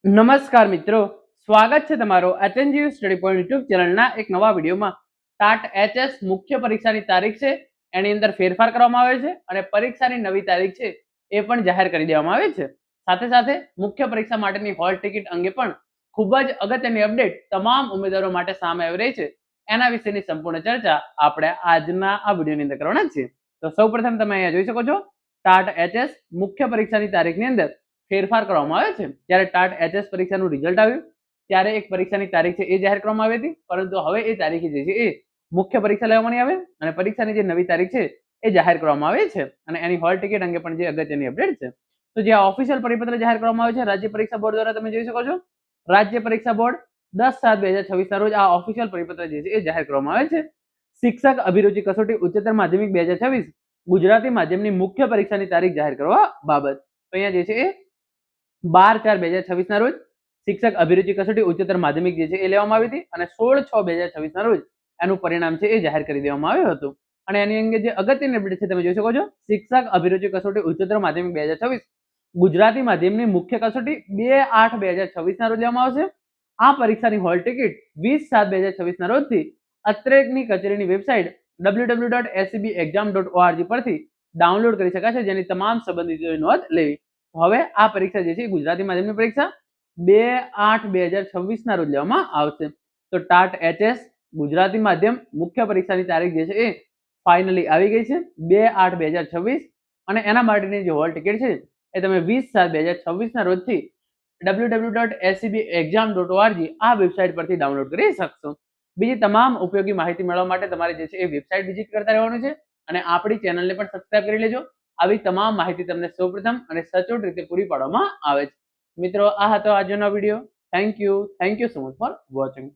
નમસ્કાર મિત્રો, સ્વાગત છે તમારો એચએનજીયુ સ્ટડી પોઈન્ટ યુટ્યુબ ચેનલના એક નવા વિડીયોમાં. ટાટ એચએસ મુખ્ય પરીક્ષાની તારીખ છે એની અંદર ફેરફાર કરવામાં આવે છે અને પરીક્ષાની નવી તારીખ છે એ પણ જાહેર કરી દેવામાં આવે છે. સાથે સાથે મુખ્ય પરીક્ષા માટેની હોલ ટિકિટ અંગે પણ ખૂબ જ અગત્યની અપડેટ તમામ ઉમેદવારો માટે સામે આવી રહી છે. એના વિશેની સંપૂર્ણ ચર્ચા આપણે આજના આ વિડીયોની અંદર કરવાના છીએ. તો સૌપ્રથમ તમે અહીંયા જોઈ શકો છો ટાટ એચએસ મુખ્ય પરીક્ષાની તારીખની અંદર ફેરફાર કરવામાં આવે છે. જ્યારે ટાટ એચએસ પરીક્ષાનું રિઝલ્ટ આવ્યું ત્યારે એક પરીક્ષાની તારીખ છે એ જાહેર કરવામાં આવી હતી, પરંતુ હવે એ તારીખ જે છે એ મુખ્ય પરીક્ષા લેવામાં આવે અને પરીક્ષાની જે નવી તારીખ છે એ જાહેર કરવામાં આવે છે અને એની હોલ ટિકિટ અંગે પણ જે અગત્યની અપડેટ છે. તો જે ઓફિશિયલ પરિપત્ર જાહેર કરવામાં આવે છે રાજ્ય પરીક્ષા બોર્ડ દ્વારા, તમે જોઈ શકો છો રાજ્ય પરીક્ષા બોર્ડ 10/7/2026 ના રોજ આ ઓફિશિયલ પરિપત્ર જે છે એ જાહેર કરવામાં આવે છે. શિક્ષક અભિરુચિ કસોટી ઉચ્ચતર માધ્યમિક 2026 ગુજરાતી માધ્યમની મુખ્ય પરીક્ષાની તારીખ જાહેર કરવા બાબત. તો અહીંયા જે છે એ 12/4/2026 ના રોજ શિક્ષક અભિરુચિ કસોટી ઉચ્ચતર માધ્યમિક જે છે એ લેવામાં આવી હતી અને 16/6/2026 ના રોજ એનું પરિણામ છે એ જાહેર કરી દેવામાં આવ્યું હતું. અને એની અંગે જે અગત્યની અપડેટ છે તમે જોઈ શકો છો, શિક્ષક અભિરુચિ કસોટી ઉચ્ચતર માધ્યમિક 2026 ગુજરાતી માધ્યમની મુખ્ય કસોટી 2/8/2026 ના રોજ લેવામાં આવશે. આ પરીક્ષાની હોલ ટિકિટ 20/7/2026 ના રોજથી અત્રેની કચેરીની વેબસાઇટ www.scbexam.org પરથી ડાઉનલોડ કરી શકાશે, જેની તમામ સંબંધિતોએ નોંધ લેવી. હવે આ પરીક્ષા જે છે ગુજરાતી માધ્યમની પરીક્ષા 2/8/2026 ના રોજ લેવામાં આવશે. તો ટાટ એચએસ ગુજરાતી માધ્યમ મુખ્ય પરીક્ષાની તારીખ જે છે એ ફાઇનલી આવી ગઈ છે 2/8/2026 અને એના માટેની જે હોલ ટિકિટ છે એ તમે 20/7/2026 ના રોજથી www.scbexam.org આ વેબસાઇટ પરથી ડાઉનલોડ કરી શકશો. બીજી તમામ ઉપયોગી માહિતી મેળવવા માટે તમારે જે છે એ વેબસાઇટ વિઝિટ કરતા રહેવાનું છે અને આપણી ચેનલને પણ સબસ્ક્રાઇબ કરી લેજો. આવી તમામ માહિતી તમને સૌપ્રથમ અને સચોટ રીતે પૂરી પાડવામાં આવે છે. મિત્રો, આ હતો આજનો video. Thank you so much for watching.